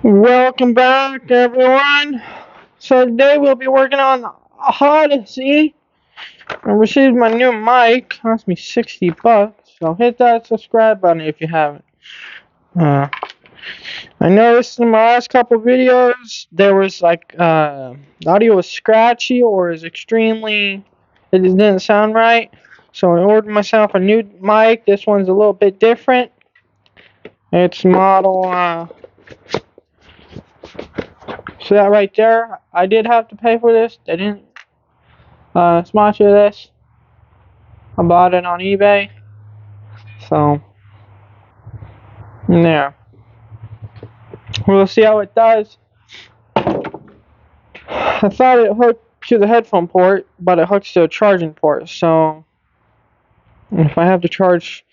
Welcome back, everyone. So today we'll be working on Odyssey. I received my new mic. Cost me $60. So hit that subscribe button if you haven't. I noticed in my last couple videos there was the audio was scratchy or is extremely. It didn't sound right. So I ordered myself a new mic. This one's a little bit different. It's model. So that right there, I did have to pay for this. They didn't sponsor this. I bought it on eBay. So, yeah. We'll see how it does. I thought it hooked to the headphone port, but it hooks to a charging port. So, if I have to charge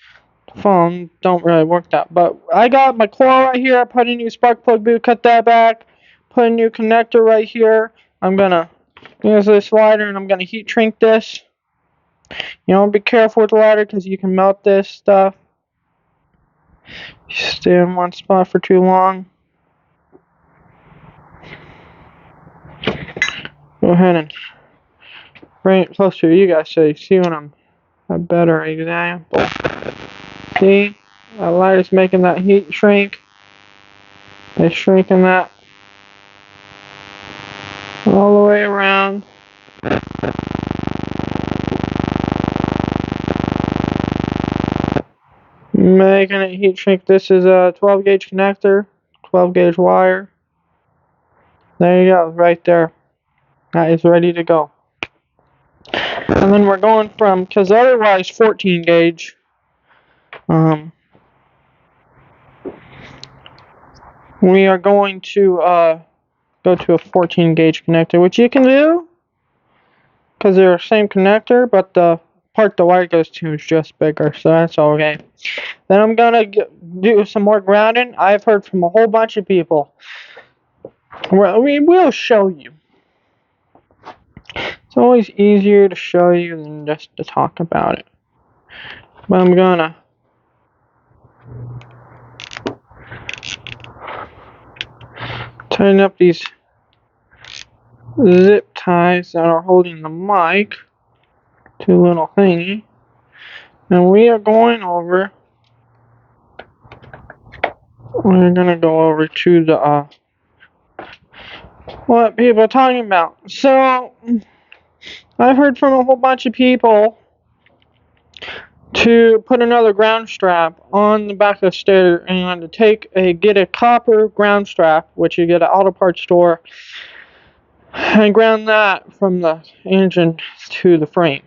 the phone, don't really work that. But I got my coil right here. I put a new spark plug boot, cut that back. Put a new connector right here. I'm going to use this lighter and I'm going to heat shrink this. You know, be careful with the lighter because you can melt this stuff. You stay in one spot for too long. Go ahead and bring it closer to you guys so you see when I'm a better example. See? That lighter's making that heat shrink. It's shrinking that all the way around. Making it heat shrink. This is a 12 gauge connector, 12 gauge wire. There you go, right there. That is ready to go. And then we're going from, because otherwise 14 gauge, we are going to go to a 14 gauge connector, which you can do because they're the same connector, but the part the wire goes to is just bigger, so that's okay. Then I'm gonna do some more grounding. I've heard from a whole bunch of people. We will show you. It's always easier to show you than just to talk about it. But I'm gonna tighten up these zip ties that are holding the mic to a little thingy. And we are going over. We're gonna go over to the what people are talking about. So I've heard from a whole bunch of people to put another ground strap on the back of the stator and to get a copper ground strap, which you get at auto parts store, and ground that from the engine to the frame.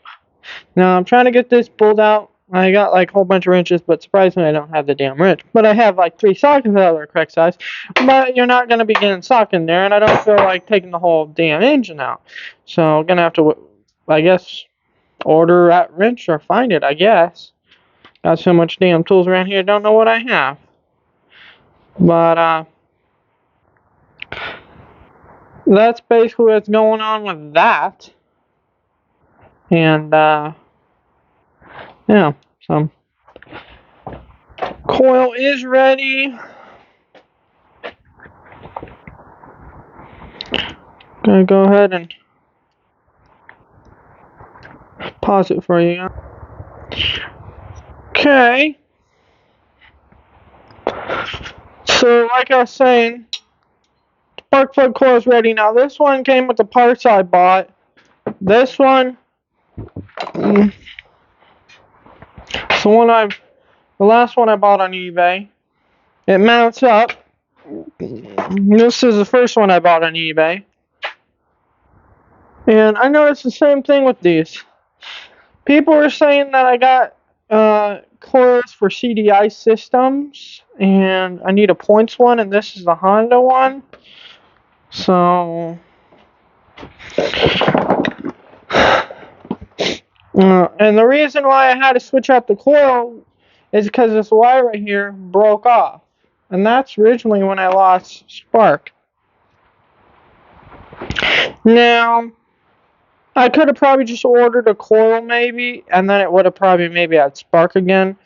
Now I'm trying to get this pulled out. I got like a whole bunch of wrenches, but surprisingly I don't have the damn wrench. But I have like 3 sockets that are the correct size. But you're not going to be getting sock in there, and I don't feel like taking the whole damn engine out. So I'm going to have to, I guess, order that wrench or find it, I guess. Got so much damn tools around here, don't know what I have. But, that's basically what's going on with that. And, yeah, so coil is ready. Gonna go ahead and pause it for you. Okay. So, like I was saying, spark plug coil is ready. Now, this one came with the parts I bought. This one, the last one I bought on eBay. It mounts up. This is the first one I bought on eBay. And I noticed the same thing with these. People are saying that I got coils for CDI systems, and I need a points one, and this is the Honda one. So, and the reason why I had to switch out the coil is because this wire right here broke off. And that's originally when I lost spark. Now, I could have probably just ordered a coil maybe, and then it would have probably maybe had spark again.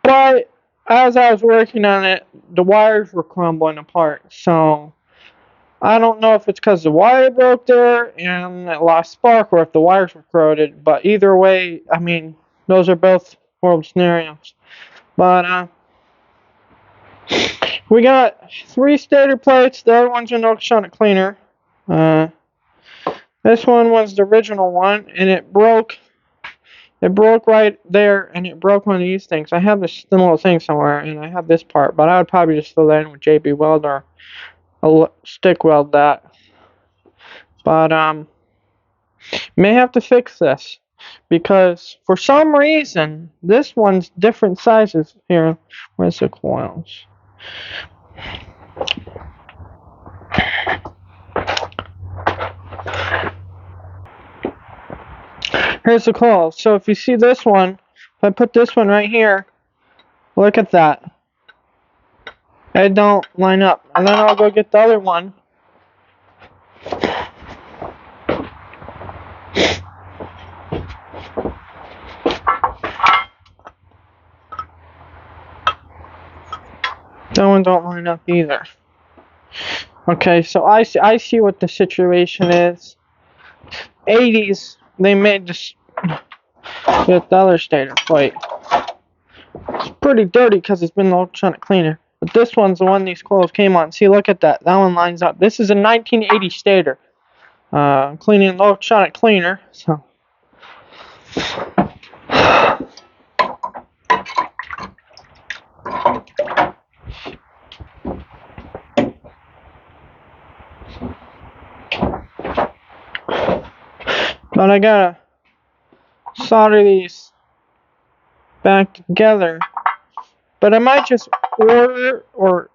But as I was working on it, the wires were crumbling apart. So I don't know if it's because the wire broke there and it lost spark, or if the wires were corroded. But either way, I mean, those are both horrible scenarios. But we got 3 stator plates. The other one's an electronic cleaner. This one was the original one, and it broke. It broke right there, and it broke one of these things. I have this little thing somewhere, and I have this part, but I would probably just fill that in with JB Weld or stick weld that. But may have to fix this, because for some reason this one's different sizes. Here, where's the coils? Here's the coils. So if you see this one, if I put this one right here, look at that. They don't line up. And then I'll go get the other one. That one don't line up either. Okay, so I see what the situation is. 80s, they made this with the other stator plate. It's pretty dirty because it's been the electronic cleaner. But this one's the one these coils came on. See, look at that. That one lines up. This is a 1980 stator. I'm cleaning an electronic cleaner, so. But I gotta solder these back together. But I might just order, or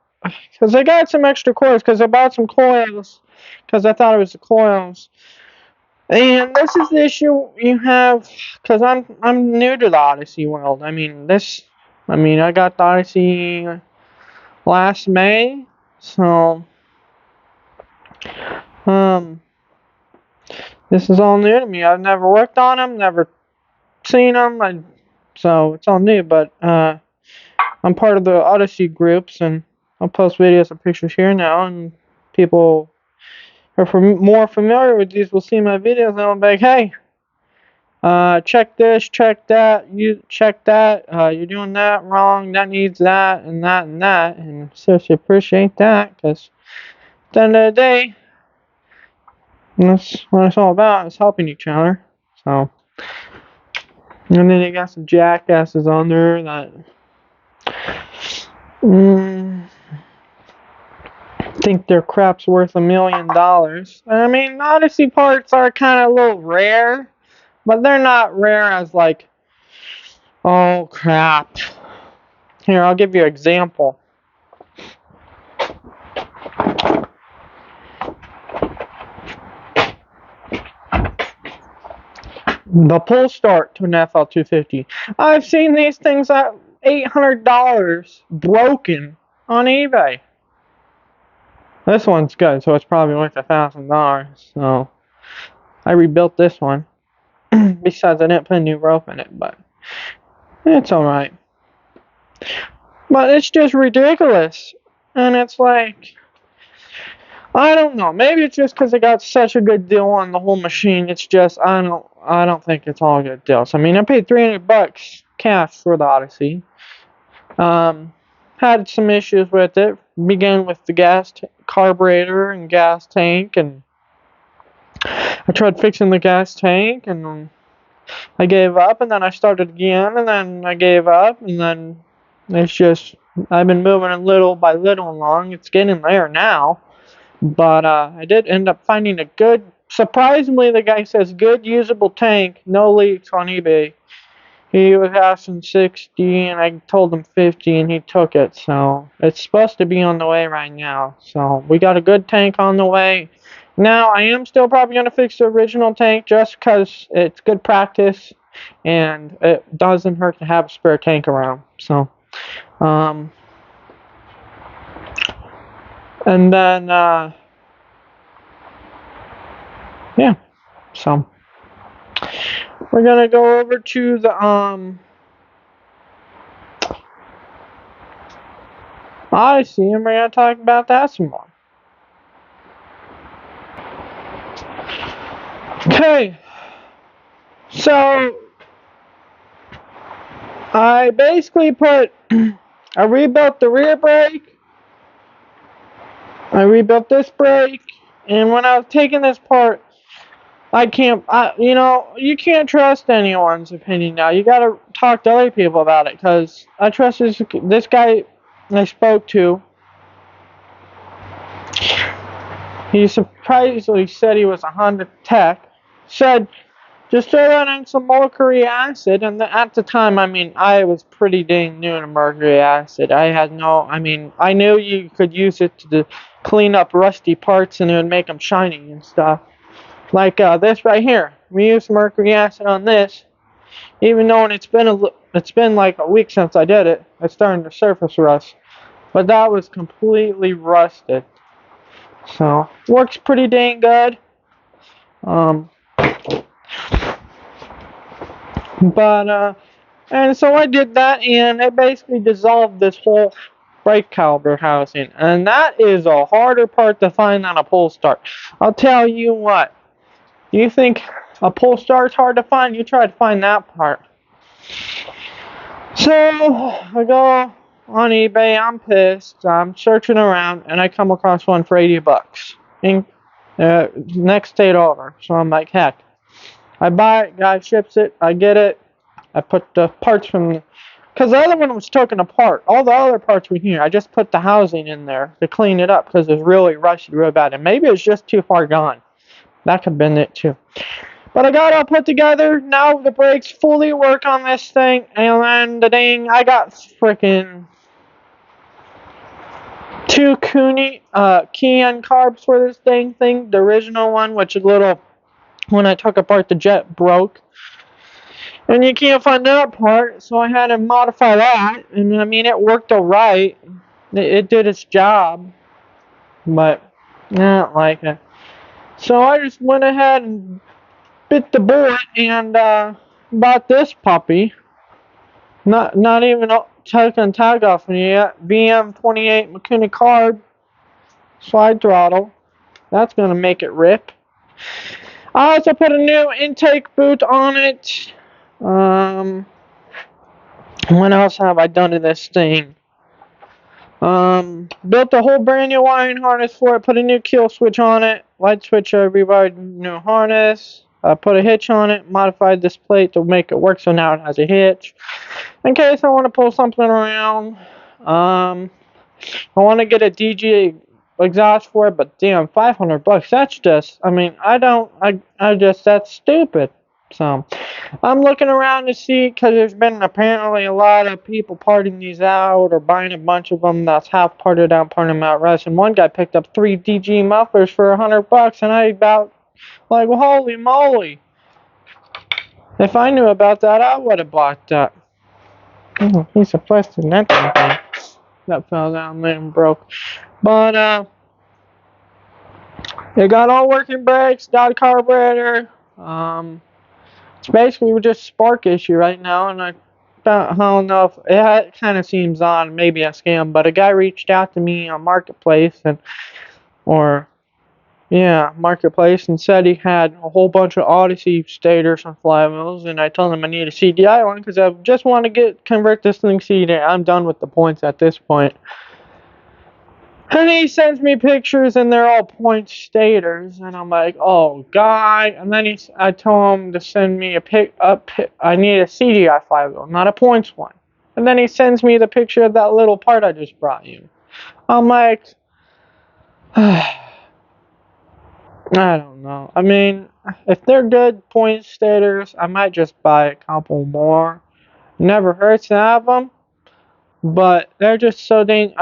because I got some extra coils, because I bought some coils because I thought it was the coils. And this is the issue you have, because I'm new to the Odyssey world. I I got the Odyssey last May, so this is all new to me. I've never worked on them, never seen them, so it's all new. But I'm part of the Odyssey groups, and I'll post videos and pictures here now, and people who are more familiar with these will see my videos, and they'll be like, hey, check this, check that, you check that, you're doing that wrong, that needs that, and that, and that, and seriously appreciate that, because at the end of the day, that's what it's all about, is helping each other. So, and then you got some jackasses on there that think their crap's worth $1 million. I mean, Odyssey parts are kind of a little rare, but they're not rare as like, oh crap. Here, I'll give you an example. The pull start to an fl250. I've seen these things at $800 broken on eBay. This one's good, so it's probably worth $1,000. So I rebuilt this one. Besides, I didn't put a new rope in it, but it's alright. But it's just ridiculous. And it's like, I don't know. Maybe it's just because I got such a good deal on the whole machine. It's just, I don't think it's all good deals. I mean, I paid $300 cash for the Odyssey. Had some issues with it. Began with the gas carburetor and gas tank, and I tried fixing the gas tank, and I gave up, and then I started again, and then I gave up, and then it's just, I've been moving it little by little along. It's getting there now. But I did end up finding a good, surprisingly, the guy says good usable tank, no leaks on eBay. He was asking 60, and I told him 50, and he took it. So it's supposed to be on the way right now. So we got a good tank on the way. Now I am still probably going to fix the original tank just because it's good practice, and it doesn't hurt to have a spare tank around. So, and then, yeah, so we're gonna go over to the Odyssey, and we're gonna talk about that some more. Okay, so I basically I rebuilt the rear brake, I rebuilt this brake, and when I was taking this part, you can't trust anyone's opinion now. You gotta talk to other people about it, because I trust this guy I spoke to. He surprisingly said he was a Honda tech. Said, just throw that in some mercury acid, and at the time, I was pretty dang new to mercury acid. I knew you could use it to clean up rusty parts and it would make them shiny and stuff. Like this right here. We used mercury acid on this, even though it's been like a week since I did it. It's starting to surface rust, but that was completely rusted. So works pretty dang good. And so I did that, and it basically dissolved this whole brake caliper housing, and that is a harder part to find than a pull start. I'll tell you what. You think a pull start's hard to find? You try to find that part. So I go on eBay. I'm pissed. I'm searching around, and I come across one for $80. Next state over. So I'm like, heck. I buy it. Guy ships it. I get it. I put the parts because the other one was taken apart. All the other parts were here. I just put the housing in there to clean it up because it was really rusty, real bad. And maybe it's just too far gone. That could have been it too. But I got it all put together. Now the brakes fully work on this thing. And then I got freaking 2 Key-end carbs for this thing. The original one, which is when I took apart the jet, broke. And you can't find that part, so I had to modify that. And it worked alright. It did its job. But I don't like it. So I just went ahead and bit the bullet and bought this puppy. Not even taking tag off me yet. VM28 Makuni carb slide throttle. That's gonna make it rip. I also put a new intake boot on it. What else have I done to this thing? Built a whole brand new wiring harness for it. Put a new kill switch on it. Light switch rewired new harness. Put a hitch on it. Modified this plate to make it work so now it has a hitch. In case I want to pull something around. I want to get a DG exhaust for it, but damn, $500. That's just, that's stupid. So, I'm looking around to see, because there's been apparently a lot of people parting these out or buying a bunch of them that's half parted out, parting them out rest. And one guy picked up 3 DG mufflers for $100, and I about like, well, holy moly! If I knew about that, I would have bought that. Oh, piece of plastic that thing that fell down there and broke. But it got all working brakes, got a carburetor. It's basically just spark issue right now, and I don't know if it kind of seems odd, maybe a scam. But a guy reached out to me on Marketplace Marketplace, and said he had a whole bunch of Odyssey stators and flywheels, and I told him I need a CDI one because I just want to convert this thing CDI. I'm done with the points at this point. And he sends me pictures, and they're all point stators, and I'm like, oh, guy. And then I told him to send me I need a CDI flywheel, not a points one. And then he sends me the picture of that little part I just brought you. I'm like, I don't know. If they're good point stators, I might just buy a couple more. Never hurts to have them, but they're just so dang.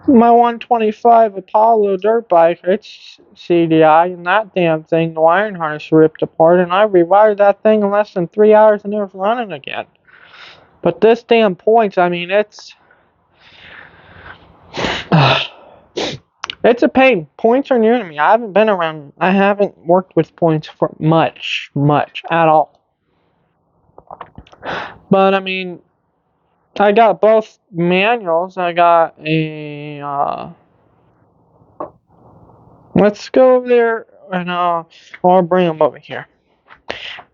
My 125 Apollo dirt bike, it's CDI, and that damn thing, the wiring harness ripped apart, and I rewired that thing in less than 3 hours and it was running again. But this damn points, it's it's a pain. Points are new to me. I haven't worked with points for much at all. But I got both manuals. I got a. Let's go over there and I'll bring them over here.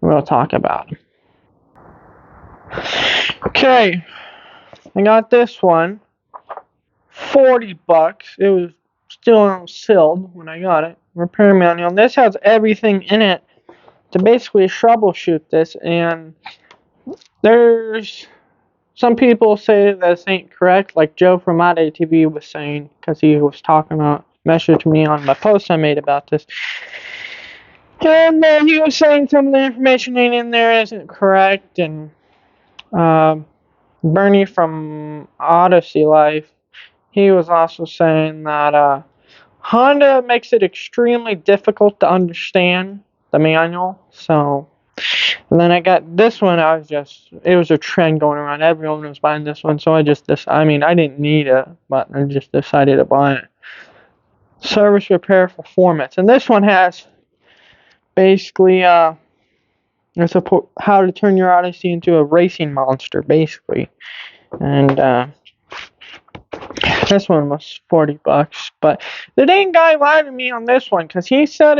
We'll talk about them. Okay, I got this one. $40. It was still sealed when I got it. Repair manual. This has everything in it to basically troubleshoot this, and there's some people say this ain't correct, like Joe from Odyssey TV was saying, because he was talking about, messaged me on my post I made about this. And he was saying some of the information ain't in there isn't correct, and Bernie from Odyssey Life, he was also saying that Honda makes it extremely difficult to understand the manual. So, and then I got this one. It was a trend going around. Everyone was buying this one, so I didn't need it, but I just decided to buy it. Service repair performance, and this one has basically it's how to turn your Odyssey into a racing monster, basically, and this one was $40, but the dang guy lied to me on this one because he said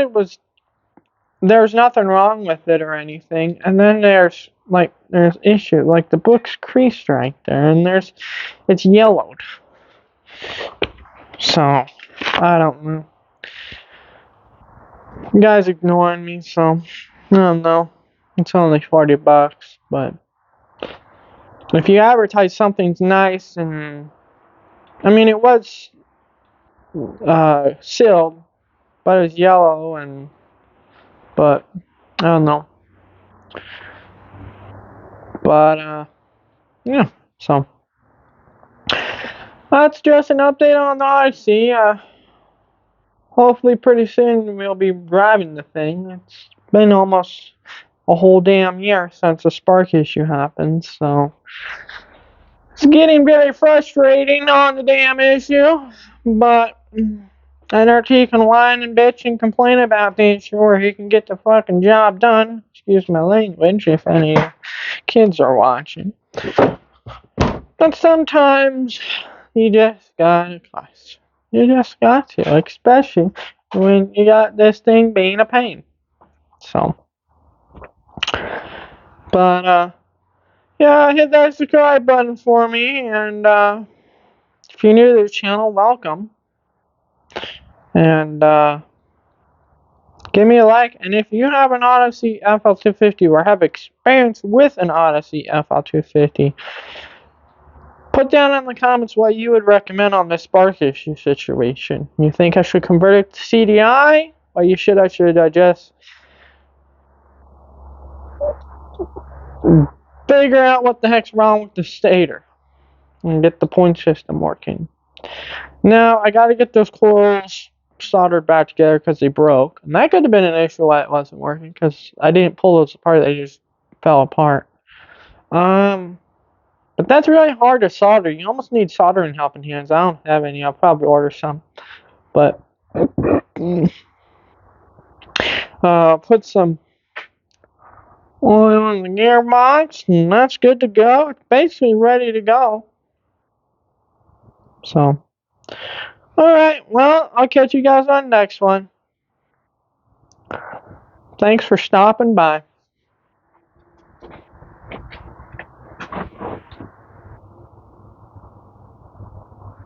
there's nothing wrong with it or anything, and then there's issue, like the book's creased right there, and it's yellowed. So I don't know. The guy's ignoring me, so I don't know. It's only $40, but if you advertise something's nice, and it was sealed, but it was yellow, but I don't know. But yeah, so that's just an update on the Odyssey. Hopefully pretty soon we'll be driving the thing. It's been almost a whole damn year since the spark issue happened, so it's getting very frustrating on the damn issue, but N.R.T can whine and bitch and complain about the issue, or he can get the fucking job done. Excuse my language if any kids are watching. But sometimes you just gotta cuss. You just got to, especially when you got this thing being a pain. So, but yeah, hit that subscribe button for me, and if you're new to the channel, welcome. And give me a like, and if you have an Odyssey fl250 or have experience with an Odyssey fl250, put down in the comments what you would recommend on this spark issue situation. You think I should convert it to CDI, or I should just figure out what the heck's wrong with the stator and get the point system working. Now, I gotta get those coils soldered back together because they broke. And that could have been an issue why it wasn't working, because I didn't pull those apart, they just fell apart. But that's really hard to solder. You almost need soldering helping hands. I don't have any. I'll probably order some. But put some oil in the gearbox, and that's good to go. It's basically ready to go. So, alright, well, I'll catch you guys on the next one. Thanks for stopping by.